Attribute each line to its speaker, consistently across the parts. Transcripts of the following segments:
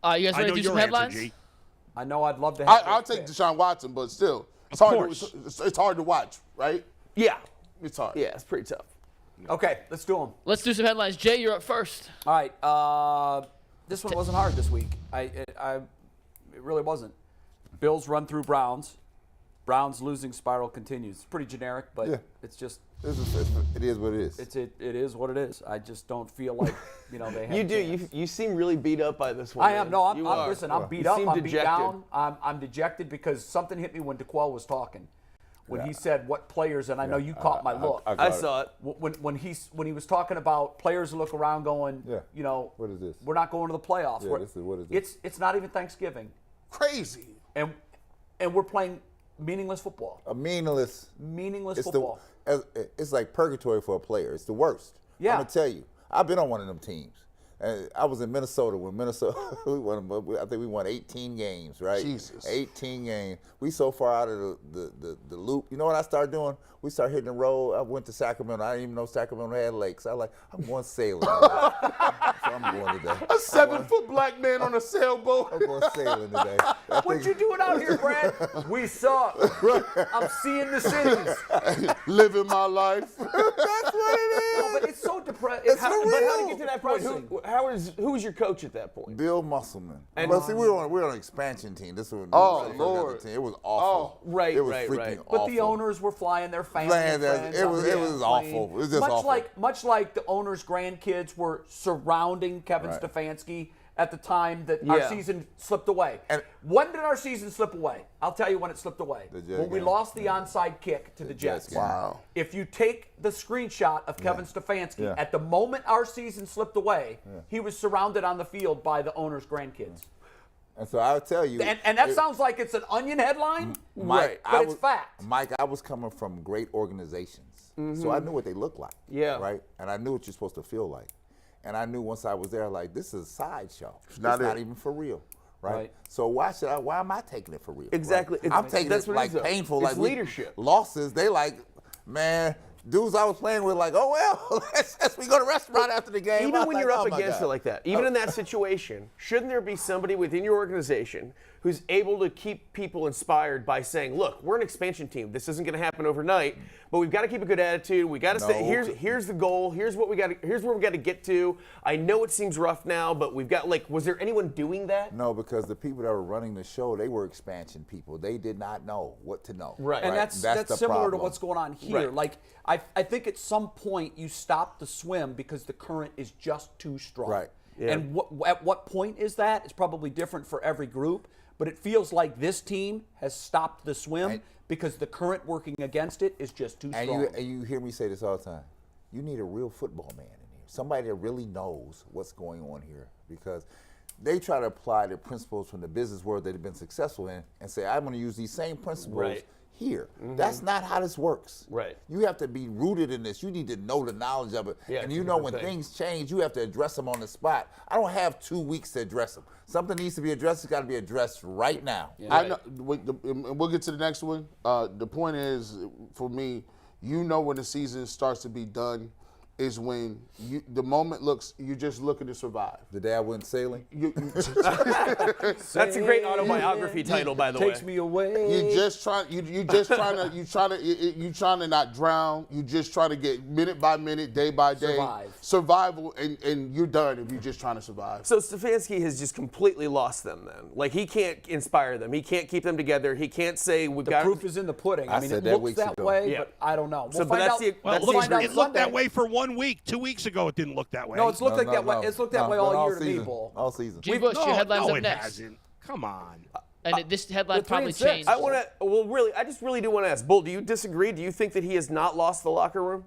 Speaker 1: You guys ready to do some headlines?
Speaker 2: G.
Speaker 3: I know I'd love to have
Speaker 4: I'll take Deshaun Watson, but still, it's hard to watch, right?
Speaker 5: Yeah.
Speaker 4: It's hard.
Speaker 5: Yeah, it's pretty tough.
Speaker 3: Okay, let's do them.
Speaker 1: Let's do some headlines. Jay, you're up first.
Speaker 3: All right. This one wasn't hard this week. It really wasn't. Bills run through Browns. Browns losing spiral continues. It's pretty generic, but it's just.
Speaker 6: It is what it is.
Speaker 3: It is what it is. I just don't feel like they have.
Speaker 5: You do. You seem really beat up by this one.
Speaker 3: I am. No, I'm listen. I'm beat up. I'm
Speaker 5: dejected.
Speaker 3: beat down. I'm dejected because something hit me when DeQuell was talking. When he said what players, and I know you caught my look.
Speaker 5: I saw it.
Speaker 3: When he was talking about players who look around going,
Speaker 6: what is this?
Speaker 3: We're not going to the playoffs.
Speaker 6: Yeah, what is this?
Speaker 3: It's not even Thanksgiving.
Speaker 4: Crazy.
Speaker 3: And we're playing meaningless football.
Speaker 6: Meaningless
Speaker 3: football.
Speaker 6: It's like purgatory for a player. It's the worst.
Speaker 3: Yeah.
Speaker 6: I'm gonna tell you. I've been on one of them teams. And I was in Minnesota when Minnesota I think we won 18 games, right?
Speaker 4: Jesus.
Speaker 6: 18 games. We so far out of the loop. You know what I started doing? We started hitting the road. I went to Sacramento. I didn't even know Sacramento had lakes. I'm going sailing. So I'm going today.
Speaker 4: A 7-foot black man on a sailboat.
Speaker 6: I'm going sailing today.
Speaker 3: What you doing out here, Brad? We suck. I'm seeing the cities.
Speaker 4: Living my life.
Speaker 6: That's what it is.
Speaker 3: No, but it's so depressing.
Speaker 6: It's for
Speaker 5: But how to
Speaker 6: real.
Speaker 5: get to that point? Who was your coach at that point?
Speaker 6: Bill Musselman.
Speaker 5: And-
Speaker 6: But see, we're on an expansion team. This was
Speaker 4: Lord.
Speaker 6: It was awful.
Speaker 5: Right,
Speaker 6: It was
Speaker 5: right,
Speaker 6: freaking
Speaker 5: right.
Speaker 6: awful.
Speaker 3: But the owners were flying their family and friends.
Speaker 6: It
Speaker 3: on
Speaker 6: was
Speaker 3: the
Speaker 6: awful.
Speaker 3: airplane.
Speaker 6: It was just awful.
Speaker 3: Much like the owners' grandkids were surrounding Kevin
Speaker 6: Right.
Speaker 3: Stefanski at the time that our season slipped away.
Speaker 6: And-
Speaker 3: when did our season slip away? I'll tell you when it slipped away.
Speaker 6: The Jets
Speaker 3: When we
Speaker 6: game.
Speaker 3: lost the onside kick to the Jets.
Speaker 6: game.
Speaker 4: Wow.
Speaker 3: If you take the screenshot of Kevin Stefanski, at the moment our season slipped away, he was surrounded on the field by the owner's grandkids.
Speaker 6: And so I'll tell you.
Speaker 3: And that sounds like it's an Onion headline,
Speaker 6: Mike,
Speaker 3: but it's fact.
Speaker 6: Mike, I was coming from great organizations, so I knew what they looked like.
Speaker 5: Yeah.
Speaker 6: Right? And I knew what you're supposed to feel like. And I knew once I was there, like, this is a sideshow. It's
Speaker 4: not
Speaker 6: even for real. Right?
Speaker 3: Right.
Speaker 6: So why am I taking it for real?
Speaker 5: Exactly.
Speaker 6: Right? I'm taking
Speaker 5: that's
Speaker 6: it
Speaker 5: what
Speaker 6: like
Speaker 5: it is, though.
Speaker 6: painful.
Speaker 5: It's
Speaker 6: like
Speaker 5: leadership.
Speaker 6: Losses, they like, man, dudes I was playing with like, oh, well, let's we go to a restaurant after the game.
Speaker 5: Even
Speaker 6: I'm
Speaker 5: when
Speaker 6: like,
Speaker 5: you're up
Speaker 6: oh, my
Speaker 5: against
Speaker 6: God.
Speaker 5: it like that, even in that situation, shouldn't there be somebody within your organization who's able to keep people inspired by saying, look, we're an expansion team. This isn't going to happen overnight, but we've got to keep a good attitude. We got to say, here's the goal. Here's where we got to get to. I know it seems rough now, but we've got, like, was there anyone doing that?
Speaker 6: No, because the people that were running the show, they were expansion people. They did not know what to know.
Speaker 5: Right.
Speaker 3: And that's
Speaker 6: the
Speaker 3: similar
Speaker 6: problem.
Speaker 3: to what's going on here.
Speaker 5: Right.
Speaker 3: Like I think at some point you stop the swim because the current is just too strong.
Speaker 6: Right.
Speaker 5: Yeah.
Speaker 3: And at what point is that? It's probably different for every group, but it feels like this team has stopped the swim because the current working against it is just too strong.
Speaker 6: And you hear me say this all the time. You need a real football man in here, somebody that really knows what's going on here, because they try to apply the principles from the business world that they've been successful in and say, I'm going to use these same principles here. That's not how this works.
Speaker 5: Right.
Speaker 6: You have to be rooted in this. You need to know the knowledge of it.
Speaker 5: Yeah,
Speaker 6: and
Speaker 5: it's
Speaker 6: you
Speaker 5: a
Speaker 6: know
Speaker 5: different
Speaker 6: when
Speaker 5: thing.
Speaker 6: things change, you have to address them on the spot. I don't have 2 weeks to address them. Something needs to be addressed. It's got to be addressed right now.
Speaker 4: I know. We'll get to the next one. The point is, for me, you know when the season starts to be done is when the moment you're just looking to survive.
Speaker 6: The day I went sailing.
Speaker 5: That's a great autobiography title, by the way.
Speaker 3: Takes me away.
Speaker 4: You trying to not drown. You just trying to get minute by minute, day by day, survival, and you're done if you're just trying to survive.
Speaker 5: So Stefanski has just completely lost them then. Like, he can't inspire them. He can't keep them together. He can't say we've got.
Speaker 3: The proof is in the pudding. I mean,
Speaker 6: said
Speaker 3: it
Speaker 6: that
Speaker 3: looks
Speaker 6: weeks
Speaker 3: that
Speaker 6: ago.
Speaker 3: way,
Speaker 5: Yeah.
Speaker 3: but I don't know.
Speaker 5: So,
Speaker 3: We'll
Speaker 5: but
Speaker 3: find
Speaker 5: that's
Speaker 3: out.
Speaker 5: the-
Speaker 2: Well,
Speaker 5: that's
Speaker 2: look,
Speaker 5: the
Speaker 2: it looked that
Speaker 3: Sunday.
Speaker 2: way for 1 week. 2 weeks ago, it didn't look that way.
Speaker 3: No, it's looked like that way.
Speaker 6: No.
Speaker 3: It's looked that way
Speaker 6: No,
Speaker 3: all year to me,
Speaker 6: season.
Speaker 3: Bull.
Speaker 6: All season.
Speaker 1: G. Bush, your headline's
Speaker 2: no,
Speaker 1: up
Speaker 2: it
Speaker 1: next.
Speaker 2: hasn't. Come on.
Speaker 1: And this headline
Speaker 3: They're
Speaker 1: probably
Speaker 3: 3-6.
Speaker 1: changed.
Speaker 5: I want to. Well, really, I just really do want to ask, Bull. Do you disagree? Do you think that he has not lost the locker room?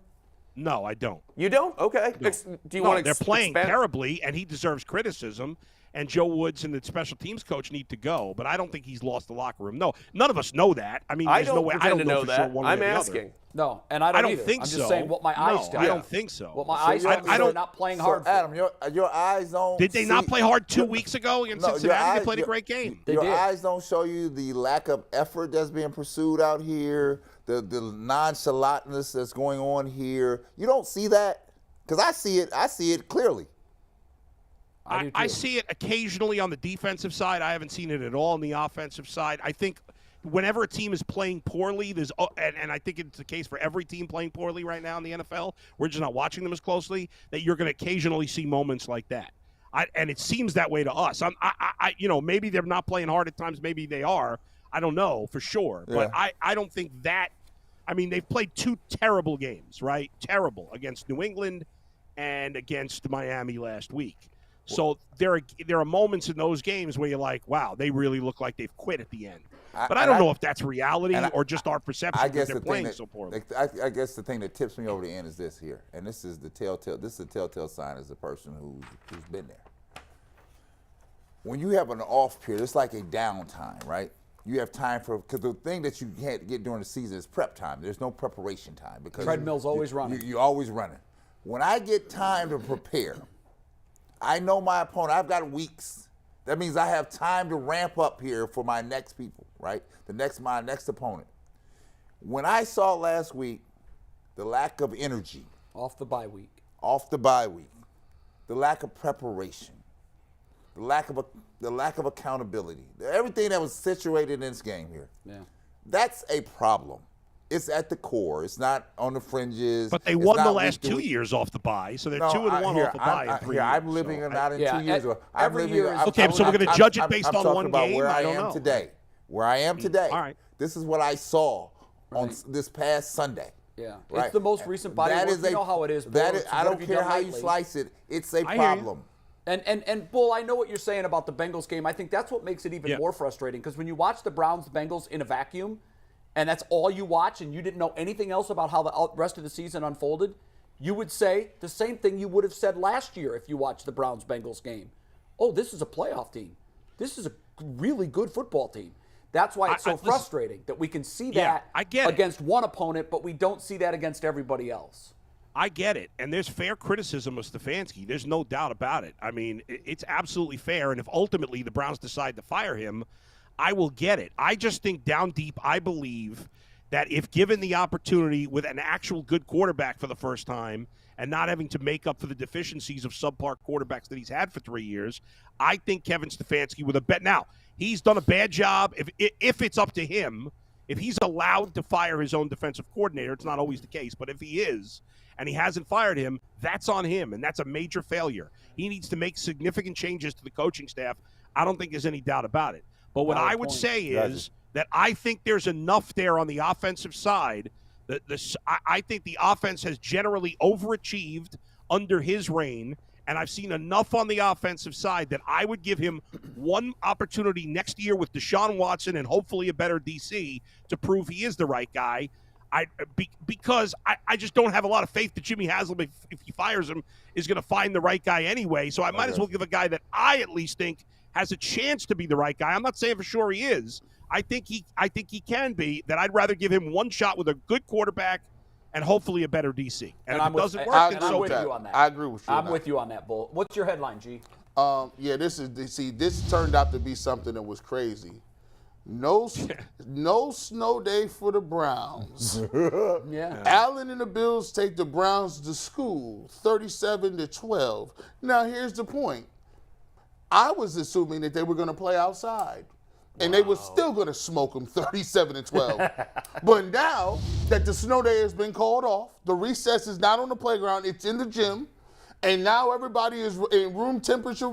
Speaker 2: No, I don't.
Speaker 5: You don't? Okay.
Speaker 2: No.
Speaker 5: Do you
Speaker 2: No,
Speaker 5: want to?
Speaker 2: they're playing
Speaker 5: expand?
Speaker 2: terribly, and he deserves criticism. And Joe Woods and the special teams coach need to go, but I don't think he's lost the locker room. No, none of us know that. I mean,
Speaker 5: I
Speaker 2: there's
Speaker 5: don't
Speaker 2: no way. I
Speaker 5: pretend
Speaker 2: don't
Speaker 5: to know
Speaker 2: for
Speaker 5: that.
Speaker 2: sure one way
Speaker 5: I'm
Speaker 2: or the other.
Speaker 5: asking.
Speaker 3: No, and I don't,
Speaker 2: I don't
Speaker 3: either.
Speaker 2: think
Speaker 3: I'm
Speaker 2: so.
Speaker 3: just saying what my eyes
Speaker 2: No,
Speaker 3: tell
Speaker 2: I
Speaker 3: me.
Speaker 2: don't think so.
Speaker 3: What my eyes tell me is they're not playing hard. for
Speaker 6: Adam,
Speaker 3: it.
Speaker 6: your eyes don't.
Speaker 2: Did they not
Speaker 6: see-
Speaker 2: play hard 2 weeks ago against
Speaker 6: No, your
Speaker 2: Cincinnati? They
Speaker 6: eyes-
Speaker 2: played a
Speaker 6: your-
Speaker 2: great game.
Speaker 6: Your
Speaker 3: did.
Speaker 6: eyes don't show you the lack of effort that's being pursued out here, the nonchalantness that's going on here. You don't see that? Because I see it. I see it clearly.
Speaker 2: I see it occasionally on the defensive side. I haven't seen it at all on the offensive side. I think whenever a team is playing poorly, and I think it's the case for every team playing poorly right now in the NFL, we're just not watching them as closely, that you're going to occasionally see moments like that. And it seems that way to us. Maybe they're not playing hard at times. Maybe they are. I don't know for sure.
Speaker 6: Yeah.
Speaker 2: But I don't think that – I mean, they've played 2 terrible games, right? Terrible against New England and against Miami last week. So there are moments in those games where you're like, wow, they really look like they've quit at the end. But I don't know if that's reality or just our perception because they're playing so poorly.
Speaker 6: I guess the thing that tips me over the end is this here, and this is the telltale sign as a person who's been there. When you have an off period, it's like a downtime, right? You have time because the thing that you can't get during the season is prep time. There's no preparation time because
Speaker 3: treadmill's always running.
Speaker 6: You're always running. When I get time to prepare, I know my opponent. I've got weeks. That means I have time to ramp up here for my next people, right? My next opponent. When I saw last week the lack of energy.
Speaker 3: Off the bye week.
Speaker 6: The lack of preparation. The lack of accountability. Everything that was situated in this game here. Yeah. That's a problem. It's at the core. It's not on the fringes.
Speaker 2: But they won the last 2 years off the bye, so they're 2-1 off the bye in 3 years.
Speaker 6: I'm living not in 2 years.
Speaker 3: Every year is
Speaker 2: okay, so we're going to judge it based on one game?
Speaker 6: Where
Speaker 2: I
Speaker 6: I
Speaker 2: don't
Speaker 6: am
Speaker 2: know.
Speaker 6: today. Where I am today.
Speaker 2: All right.
Speaker 6: This is what I saw on this past Sunday.
Speaker 3: Yeah,
Speaker 6: right?
Speaker 3: It's the most recent body work. You know how it is, Bull.
Speaker 6: I don't care how you slice it. It's a problem.
Speaker 3: And Bull, I know what you're saying about the Bengals game. I think that's what makes it even more frustrating because when you watch the Browns-Bengals in a vacuum, and that's all you watch, and you didn't know anything else about how the rest of the season unfolded, you would say the same thing you would have said last year if you watched the Browns-Bengals game. Oh, this is a playoff team. This is a really good football team. That's why it's so frustrating that we can see that against one opponent, but we don't see that against everybody else.
Speaker 2: I get it, and there's fair criticism of Stefanski. There's no doubt about it. I mean, it's absolutely fair, and if ultimately the Browns decide to fire him, I will get it. I just think down deep, I believe that if given the opportunity with an actual good quarterback for the first time and not having to make up for the deficiencies of subpar quarterbacks that he's had for 3 years, I think Kevin Stefanski with a bet. Now, he's done a bad job. If it's up to him, if he's allowed to fire his own defensive coordinator, it's not always the case, but if he is, and he hasn't fired him, that's on him, and that's a major failure. He needs to make significant changes to the coaching staff. I don't think there's any doubt about it. But what I would say is that I think there's enough there on the offensive side. I think the offense has generally overachieved under his reign, and I've seen enough on the offensive side that I would give him one opportunity next year with Deshaun Watson and hopefully a better DC to prove he is the right guy. Because I just don't have a lot of faith that Jimmy Haslam, if he fires him, is going to find the right guy anyway. So I might as well give a guy that I at least think has a chance to be the right guy. I'm not saying for sure he is. I think he can be. That I'd rather give him one shot with a good quarterback and hopefully a better DC. And if it doesn't work, then so
Speaker 3: with you on that.
Speaker 4: I agree with you.
Speaker 3: I'm with you on that, Bull. What's your headline, G?
Speaker 4: This turned out to be something that was crazy. No snow day for the Browns.
Speaker 3: Yeah.
Speaker 4: Allen and the Bills take the Browns to school, 37-12. Now here's the point. I was assuming that they were going to play outside, and they were still going to smoke them 37-12. But now that the snow day has been called off, the recess is not on the playground; it's in the gym, and now everybody is in room temperature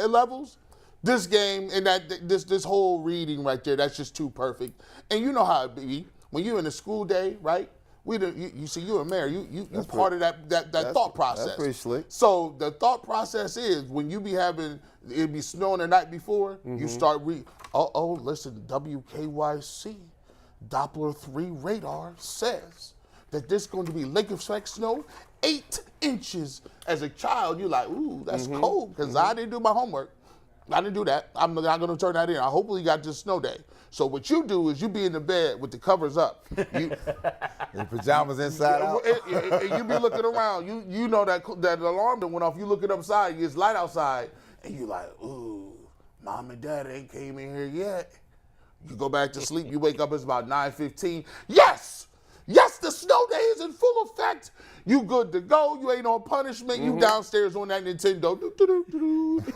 Speaker 4: levels. This game and this whole reading right there, that's just too perfect. And you know how it be when you're in a school day, right? You see, you're a mayor. You part of that thought process.
Speaker 6: That's pretty slick.
Speaker 4: So the thought process is when you be having it be snowing the night before, you start reading. Listen, WKYC Doppler 3 radar says that this is going to be lake effect snow, 8 inches. As a child, you're like, ooh, that's cold because I didn't do my homework. I didn't do that. I'm not going to turn that in. I hopefully got this snow day. So what you do is you be in the bed with the covers up.
Speaker 6: Your pajamas inside out.
Speaker 4: And you be looking around. You know that alarm that went off. You looking upside. It's light outside. And you like, ooh, mom and dad ain't came in here yet. You go back to sleep. You wake up. It's about 9:15. Yes, Once the snow day is in full effect, you good to go. You ain't on punishment. You downstairs on that Nintendo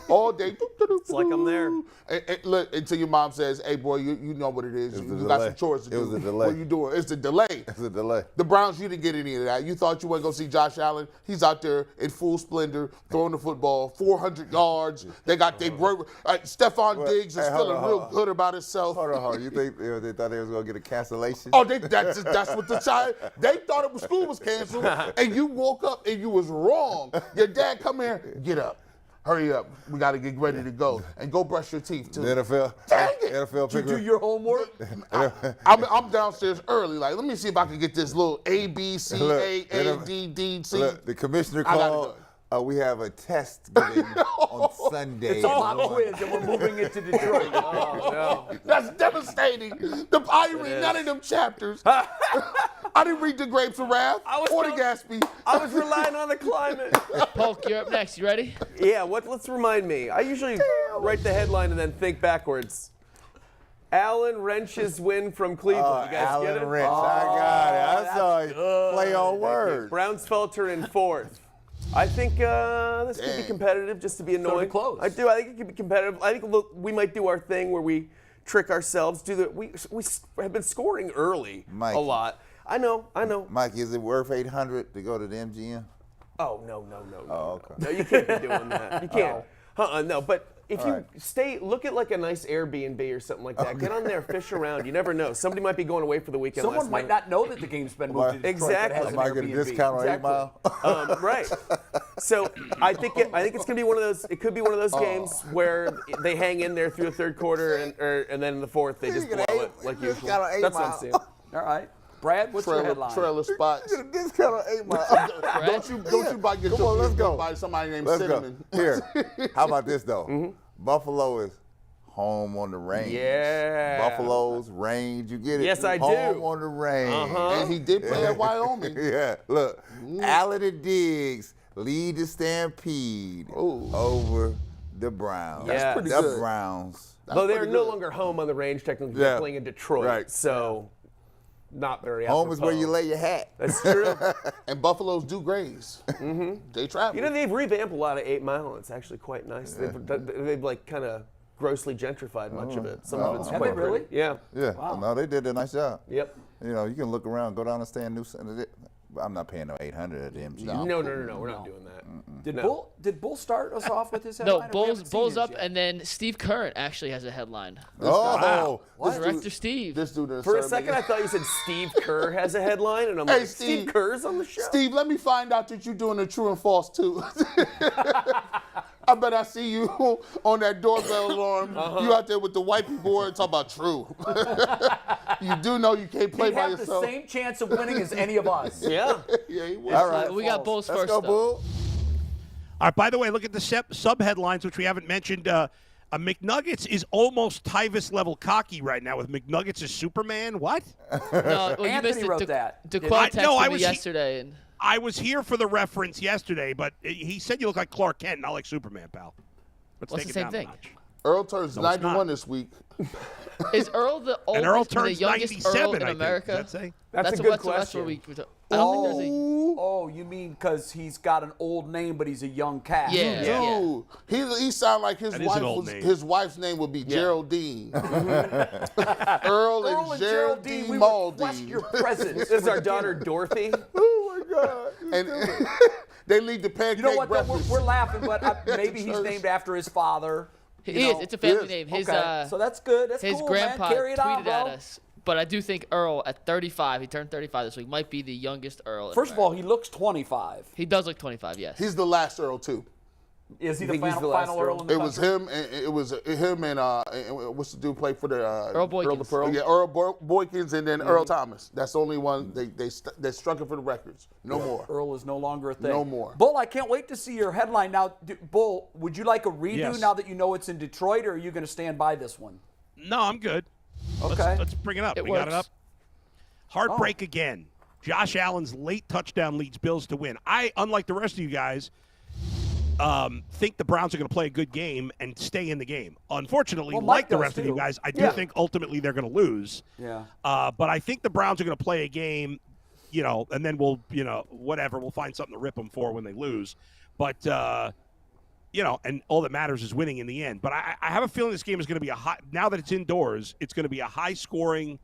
Speaker 4: all day.
Speaker 5: It's like I'm there.
Speaker 4: And look, until your mom says, hey, boy, you know what it is. You got some chores to do.
Speaker 6: It was a delay.
Speaker 4: What are you doing? It's a delay.
Speaker 6: It's a delay.
Speaker 4: The Browns, you didn't get any of that. You thought you were going to see Josh Allen. He's out there in full splendor, throwing the football, 400 yards. They got Stephon Diggs is feeling real good about himself.
Speaker 6: Hold on. You think they thought they was going to get a cancellation?
Speaker 4: Oh, that's what the child. They thought school was canceled, and you woke up and you was wrong. Your dad come here, get up. Hurry up. We got to get ready to go. And go brush your teeth, too.
Speaker 6: The NFL.
Speaker 4: Dang it.
Speaker 6: NFL
Speaker 3: Did you do your homework?
Speaker 4: I'm downstairs early. Like, let me see if I can get this little A, B, C, A, D, D, C.
Speaker 6: Look, the commissioner
Speaker 4: I gotta
Speaker 6: called. We have a test given on Sunday.
Speaker 3: It's a pop quiz, and we're moving it to Detroit. Oh, no.
Speaker 4: That's devastating. I didn't read none of them chapters. I didn't read the Grapes of Wrath or the Gatsby.
Speaker 5: I was relying on the climate.
Speaker 1: Polk, you're up next. You ready?
Speaker 5: Yeah, let's remind me. I usually write the headline and then think backwards. Allen Wrench's win from Cleveland. You guys get it?
Speaker 6: Allen Wrench. I got it. I saw you play on words.
Speaker 5: Browns falter in fourth. I think this could be competitive, just to be annoying.
Speaker 3: close.
Speaker 5: I do. I think it could be competitive. I think we might do our thing where we trick ourselves. We have been scoring early
Speaker 6: Mike.
Speaker 5: a lot. I know.
Speaker 6: Mike, is it worth $800 to go to the MGM?
Speaker 5: Oh no.
Speaker 6: Oh, okay.
Speaker 5: No, you can't be doing that. You can't. No, but if you look at like a nice Airbnb or something like that. Get on there, fish around. You never know. Somebody might be going away for the weekend.
Speaker 3: Someone
Speaker 5: last
Speaker 3: might
Speaker 5: night.
Speaker 3: not know that the game's been moved to Detroit.
Speaker 5: Exactly.
Speaker 3: That has an
Speaker 6: Might get a
Speaker 3: Airbnb.
Speaker 6: discount on 8 Mile.
Speaker 5: Right. So I think it's gonna be one of those. It could be one of those games where they hang in there through the third quarter, and then in the fourth they just blow it like usual. That's what I'm saying.
Speaker 3: All right. Brad, what's your headline?
Speaker 4: Trailer spots.
Speaker 6: Get a discount on 8 Mile.
Speaker 4: Don't you buy your
Speaker 6: Come on, let's go.
Speaker 4: by somebody named
Speaker 6: Let's
Speaker 4: Cinnamon.
Speaker 6: go. Here. How about this, though? Buffalo is home on the range.
Speaker 5: Yeah.
Speaker 6: Buffalo's range. You get it?
Speaker 5: Yes, I do.
Speaker 6: Home on the range.
Speaker 4: And he did play at Wyoming.
Speaker 6: Yeah. Look, Allen and Diggs lead the Stampede over the Browns.
Speaker 5: That's pretty
Speaker 6: the
Speaker 4: good.
Speaker 6: Browns.
Speaker 5: Though they are
Speaker 4: pretty
Speaker 5: no
Speaker 4: good.
Speaker 5: longer home on the range, technically
Speaker 6: Yeah.
Speaker 5: they're playing in Detroit.
Speaker 6: Right.
Speaker 5: So not very
Speaker 6: Home is where
Speaker 5: apropos.
Speaker 6: you lay your hat.
Speaker 5: That's true.
Speaker 4: And Buffaloes do graze. They travel.
Speaker 5: You know, they've revamped a lot of 8 Mile, and it's actually quite nice. They've like kind of grossly gentrified much of it. Some of it's
Speaker 3: Have
Speaker 5: quite
Speaker 3: they really?
Speaker 5: pretty. Yeah.
Speaker 6: Yeah. No, they did a nice job.
Speaker 5: Yep.
Speaker 6: You know, you can look around, go down and stand new. I'm not paying no $800 at the MGM.
Speaker 5: No, we're not doing that.
Speaker 3: Did Bull start us off with his
Speaker 1: No,
Speaker 3: headline? We haven't seen
Speaker 1: Bulls
Speaker 3: his
Speaker 1: up,
Speaker 3: yet.
Speaker 1: and then Steve Current actually has a headline.
Speaker 6: Oh,
Speaker 1: Director Steve.
Speaker 4: This dude
Speaker 5: For a second, I thought you said Steve Kerr has a headline, and I'm
Speaker 4: Hey,
Speaker 5: like,
Speaker 4: Steve.
Speaker 5: Steve Kerr's on the show?
Speaker 4: Steve, let me find out that you're doing the true and false too. I bet I see you on that doorbell alarm. You out there with the whitey board talking about true. You do know you can't play
Speaker 3: He'd
Speaker 4: by
Speaker 3: have
Speaker 4: yourself.
Speaker 3: the same chance of winning as any of us.
Speaker 5: Yeah.
Speaker 4: Yeah, he was.
Speaker 6: All right.
Speaker 1: We got Bulls
Speaker 6: Let's
Speaker 1: first,
Speaker 6: go,
Speaker 1: though.
Speaker 6: Bull.
Speaker 2: All right, by the way, look at the sub-headlines, which we haven't mentioned. McNuggets is almost Tyvis level cocky right now with McNuggets as Superman. What?
Speaker 1: No, well, you
Speaker 3: Anthony
Speaker 1: missed it.
Speaker 3: wrote that.
Speaker 1: DeQuell texted
Speaker 2: I
Speaker 1: me
Speaker 2: was
Speaker 1: yesterday. And
Speaker 2: I was here for the reference yesterday, but he said you look like Clark Kent, not like Superman, pal. Let's
Speaker 1: What's
Speaker 2: take
Speaker 1: the
Speaker 2: it
Speaker 1: same
Speaker 2: down a
Speaker 1: thing?
Speaker 2: notch.
Speaker 4: Earl turns
Speaker 2: No, it's
Speaker 4: 91
Speaker 2: not.
Speaker 4: this week.
Speaker 1: Is Earl the
Speaker 2: And Earl
Speaker 1: oldest and the
Speaker 2: turns
Speaker 1: youngest
Speaker 2: 97,
Speaker 1: Earl
Speaker 2: I
Speaker 1: in
Speaker 2: think.
Speaker 1: America?
Speaker 2: Does that say?
Speaker 5: That's a good
Speaker 1: That's
Speaker 5: question.
Speaker 1: what we I don't think there's a.
Speaker 3: Oh, you mean because he's got an old name, but he's a young cat?
Speaker 1: Yeah.
Speaker 4: Dude, he sound like his
Speaker 2: That is
Speaker 4: wife
Speaker 2: an old
Speaker 4: was,
Speaker 2: name.
Speaker 4: his wife's name would be Geraldine. Earl
Speaker 3: Earl
Speaker 4: and
Speaker 3: and
Speaker 4: Geraldine
Speaker 3: we request
Speaker 4: Maldi.
Speaker 3: your presence.
Speaker 5: This is our daughter, Dorothy.
Speaker 6: Oh, my God.
Speaker 4: And they lead the pancake
Speaker 3: You know what? Though,
Speaker 4: breakfast.
Speaker 3: we're laughing, but maybe he's named after his father.
Speaker 1: He
Speaker 3: You
Speaker 1: is.
Speaker 3: know,
Speaker 1: It's a family
Speaker 4: is.
Speaker 1: name. His
Speaker 3: Okay, so that's good. That's
Speaker 1: his
Speaker 3: cool,
Speaker 1: grandpa
Speaker 3: man. Carry it on,
Speaker 1: tweeted
Speaker 3: bro.
Speaker 1: at us. But I do think Earl at 35, he turned 35 this week, might be the youngest Earl. in
Speaker 3: First of all,
Speaker 1: America.
Speaker 3: he looks 25.
Speaker 1: He does look 25. Yes.
Speaker 4: He's the last Earl too.
Speaker 3: Is he the
Speaker 5: think he's
Speaker 3: final,
Speaker 5: the last
Speaker 3: final
Speaker 5: Earl?
Speaker 3: Earl in the
Speaker 4: It was
Speaker 3: country?
Speaker 4: him. And it was him and what's the dude play for the
Speaker 1: Earl Boykins.
Speaker 5: Pearl.
Speaker 4: Yeah, Earl Boykins and then Earl Thomas. That's the only one they struck it for the records. No more.
Speaker 3: Earl is no longer a thing.
Speaker 4: No more.
Speaker 3: Bull, I can't wait to see your headline. Now, Bull, would you like a redo
Speaker 2: Yes.
Speaker 3: now that you know it's in Detroit, or are you going to stand by this one?
Speaker 2: No, I'm good.
Speaker 3: Okay.
Speaker 2: Let's bring it up.
Speaker 1: It
Speaker 2: We got it
Speaker 1: works.
Speaker 2: up. Heartbreak again. Josh Allen's late touchdown leads Bills to win. I, unlike the rest of you guys, think the Browns are going to play a good game and stay in the game. Unfortunately,
Speaker 3: Well,
Speaker 2: like
Speaker 3: Mike
Speaker 2: the
Speaker 3: does
Speaker 2: rest of you
Speaker 3: too.
Speaker 2: guys, I do think ultimately they're going to lose.
Speaker 3: Yeah.
Speaker 2: But I think the Browns are going to play a game and then we'll, whatever, we'll find something to rip them for when they lose. But, and all that matters is winning in the end. But I have a feeling this game is going to be now that it's indoors, it's going to be a high-scoring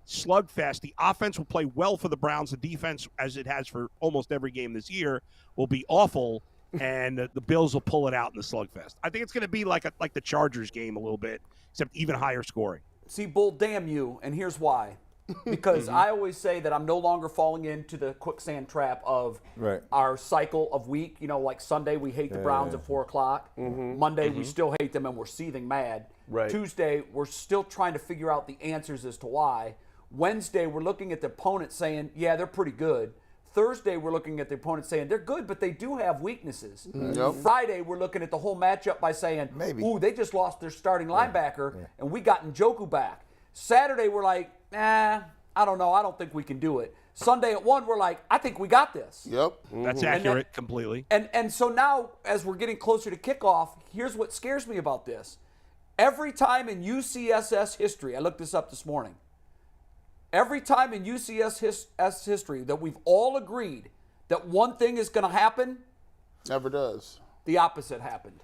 Speaker 2: slugfest. The offense will play well for the Browns. The defense, as it has for almost every game this year, will be awful, and the Bills will pull it out in the slugfest. I think it's going to be like the Chargers game a little bit, except even higher scoring.
Speaker 3: See, Bull, damn you, and here's why. Because I always say that I'm no longer falling into the quicksand trap of our cycle of week. Like Sunday, we hate the Browns at 4 o'clock. Monday, we still hate them and we're seething mad.
Speaker 5: Right.
Speaker 3: Tuesday, we're still trying to figure out the answers as to why. Wednesday, we're looking at the opponent saying, yeah, they're pretty good. Thursday, we're looking at the opponent saying they're good, but they do have weaknesses.
Speaker 4: Yep.
Speaker 3: Friday, we're looking at the whole matchup by saying, ooh, they just lost their starting linebacker, and we got Njoku back. Saturday, we're like, I don't know. I don't think we can do it. Sunday at 1, we're like, I think we got this.
Speaker 4: Yep.
Speaker 2: That's accurate completely.
Speaker 3: And so now, as we're getting closer to kickoff, here's what scares me about this. Every time in UCSS history, I looked this up this morning, every time in UCSS history that we've all agreed that one thing is going to happen,
Speaker 4: never does.
Speaker 3: The opposite happened.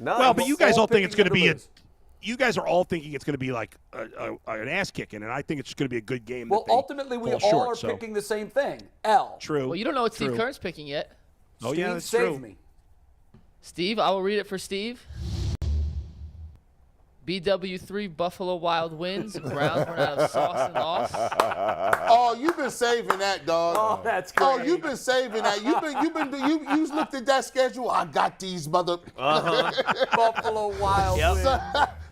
Speaker 5: No,
Speaker 2: Well, but you guys all think it's going to
Speaker 3: picking
Speaker 2: be
Speaker 3: the
Speaker 2: you guys are all thinking it's going to be like an ass kicking, and I think it's going to be a good game.
Speaker 3: Well, ultimately, we all are picking the same thing. L.
Speaker 2: True.
Speaker 1: Well, you don't know what Steve Kern's picking yet.
Speaker 2: Oh, yeah, that's
Speaker 3: Steve
Speaker 2: true.
Speaker 3: saved me.
Speaker 1: Steve, I will read it for Steve. BW3 Buffalo Wild wins. Browns run out of sauce and loss.
Speaker 4: Oh, you've been saving that, dog.
Speaker 3: Oh, that's great.
Speaker 4: Oh, you've been saving that. You looked at that schedule. I got these
Speaker 3: Buffalo Wild wins.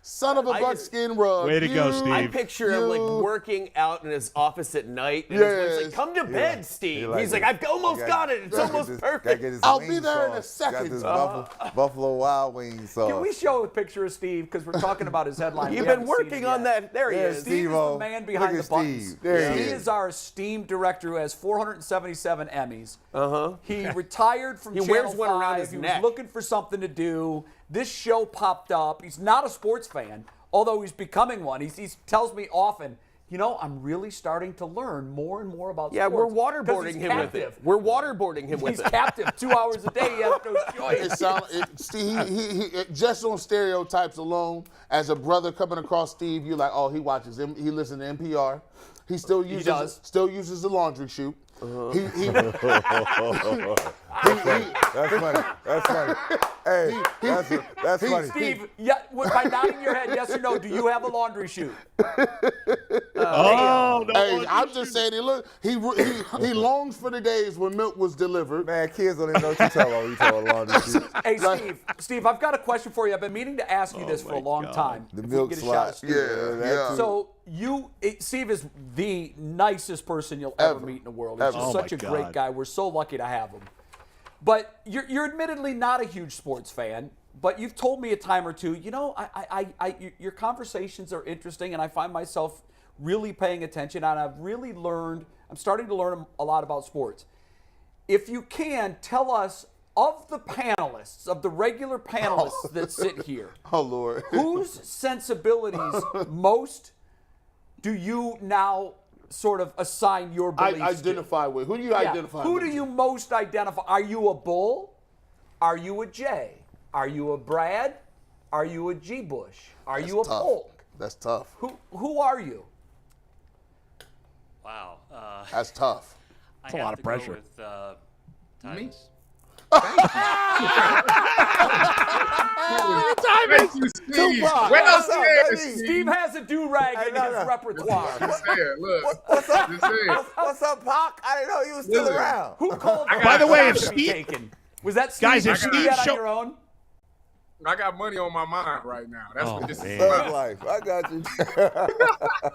Speaker 4: Son of a buckskin rug.
Speaker 2: Way to go, Steve.
Speaker 5: I picture him like working out in his office at night, and his wife's like, "Come to bed, Steve." He's like, "I've almost got it. It's almost perfect."
Speaker 4: I'll be there in a second.
Speaker 6: Got this Buffalo Wild Wings sauce.
Speaker 3: Can we show a picture of Steve? Because we're talking about his headline.
Speaker 5: You've
Speaker 3: We
Speaker 5: been
Speaker 3: haven't seen
Speaker 5: working
Speaker 3: it
Speaker 5: on
Speaker 3: yet.
Speaker 5: that. There he is.
Speaker 3: Steve is the man behind the buttons.
Speaker 6: Steve. There
Speaker 3: He
Speaker 6: he
Speaker 3: is our esteemed director who has 477 Emmys.
Speaker 5: Uh-huh.
Speaker 3: He retired from
Speaker 5: He
Speaker 3: Channel
Speaker 5: wears one around
Speaker 3: 5.
Speaker 5: his
Speaker 3: He
Speaker 5: neck.
Speaker 3: was looking for something to do. This show popped up. He's not a sports fan, although he's becoming one. He tells me often, I'm really starting to learn more and more about
Speaker 5: Yeah,
Speaker 3: sports.
Speaker 5: we're
Speaker 3: 'Cause
Speaker 5: waterboarding
Speaker 3: he's
Speaker 5: him with
Speaker 3: captive.
Speaker 5: it. We're waterboarding him with
Speaker 3: He's
Speaker 5: it.
Speaker 3: captive 2 hours a day. He has no choice.
Speaker 4: He just on stereotypes alone, as a brother coming across Steve, you're like, oh, he watches him. He listens to NPR. He still uses the laundry chute.
Speaker 6: That's funny. That's funny. Hey, that's funny.
Speaker 3: Steve, by nodding your head, yes or no, do you have a laundry chute?
Speaker 2: No.
Speaker 4: Hey, I'm just saying, he longs for the days when milk was delivered.
Speaker 6: Man, kids don't even know what you tell them. You tell a laundry shit.
Speaker 3: Hey, Steve, I've got a question for you. I've been meaning to ask you this for a long time.
Speaker 6: The
Speaker 3: If we
Speaker 6: milk
Speaker 3: get a shot at
Speaker 6: slide.
Speaker 3: Steve.
Speaker 4: Yeah.
Speaker 3: So Steve is the nicest person you'll ever meet in the world. He's just such a great guy. We're so lucky to have him. But you're admittedly not a huge sports fan, but you've told me a time or two, your conversations are interesting, and I find myself really paying attention, and I'm starting to learn a lot about sports. If you can, tell us, of the panelists, of the regular panelists that sit here,
Speaker 4: Oh, Lord.
Speaker 3: whose sensibilities most do you now sort of assign your beliefs to?
Speaker 4: Identify with. Who do you identify
Speaker 3: Who
Speaker 4: with?
Speaker 3: do you most identify? Are you a Bull? Are you a Jay? Are you a Brad? Are you a G. Bush? Are you a
Speaker 4: tough.
Speaker 3: Polk?
Speaker 4: That's tough.
Speaker 3: Who are you?
Speaker 7: Wow.
Speaker 4: That's tough.
Speaker 7: That's
Speaker 2: a lot of pressure.
Speaker 7: With, Tyvis.
Speaker 8: Thank you, Steve. Well said, Steve.
Speaker 3: Steve has a do-rag in his repertoire.
Speaker 8: Just saying, look.
Speaker 6: What's up?
Speaker 8: Just saying.
Speaker 6: What's up, Pac? I didn't know you was still
Speaker 8: Listen.
Speaker 6: around.
Speaker 3: Who called for
Speaker 2: By the
Speaker 3: that
Speaker 2: way,
Speaker 3: shot
Speaker 2: if
Speaker 3: to be
Speaker 2: Steve-
Speaker 3: taken? Was that Steve?
Speaker 2: Guys, if
Speaker 3: you did
Speaker 2: Steve
Speaker 3: that on
Speaker 2: show-
Speaker 3: your own?
Speaker 8: I got money on my mind right now. That's what this is
Speaker 2: man.
Speaker 8: about.
Speaker 6: Thug life. I got you.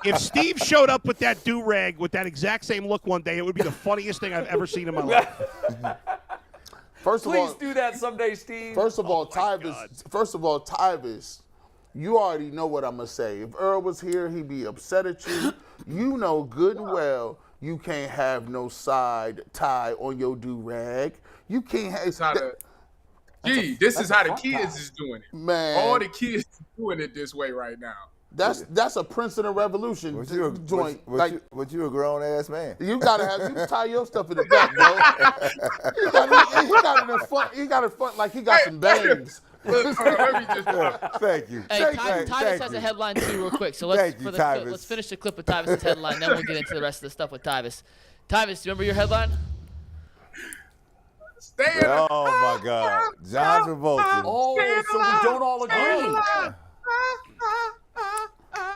Speaker 2: If Steve showed up with that do-rag with that exact same look one day, it would be the funniest thing I've ever seen in my life.
Speaker 4: First of
Speaker 3: Please
Speaker 4: all,
Speaker 3: do that someday, Steve.
Speaker 4: First of all, Tyvis, you already know what I'm gonna say. If Earl was here, he'd be upset at you. You know good and well you can't have no side tie on your do-rag. You can't have.
Speaker 8: It's not a This is how the kids is doing it.
Speaker 4: Man.
Speaker 8: All the kids is doing it this way right now.
Speaker 4: That's a Princeton Revolution joint.
Speaker 6: But you a grown ass man.
Speaker 4: You tie your stuff in the back, bro. he got it front like he got some bangs.
Speaker 8: Let me just.
Speaker 6: Thank you.
Speaker 1: Hey, Tyvis has a headline too, real quick. So let's finish the clip of Tyvis' headline, then we'll get into the rest of the stuff with Tyvis. Tyvis, do you remember your headline?
Speaker 6: Oh my God, John Travolta.
Speaker 3: Oh, so we don't all agree.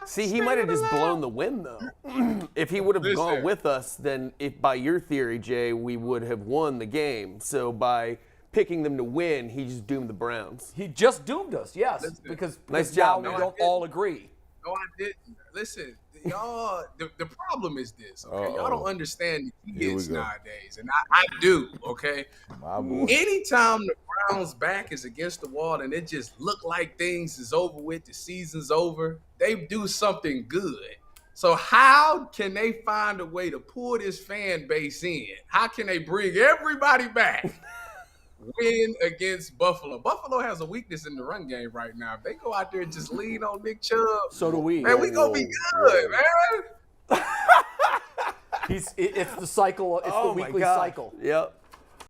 Speaker 5: See, he might have just blown the wind, though. If he would have gone with us, then if by your theory, Jay, we would have won the game. So by picking them to win, he just doomed the Browns.
Speaker 3: He just doomed us, yes, because
Speaker 5: Nice
Speaker 3: now
Speaker 5: job,
Speaker 3: we
Speaker 5: man.
Speaker 3: don't all agree.
Speaker 8: No, I didn't. Listen, y'all, the problem is this, okay? Y'all don't understand the kids nowadays, and I do, okay? Anytime the Browns' back is against the wall and it just look like things is over with, the season's over, they do something good. So how can they find a way to pull this fan base in? How can they bring everybody back? Win against Buffalo. Buffalo has a weakness in the run game right now. If they go out there and just lean on Nick Chubb,
Speaker 3: So do we.
Speaker 8: man, we gonna be good, man.
Speaker 3: It's the cycle. It's the weekly cycle.
Speaker 5: Yep.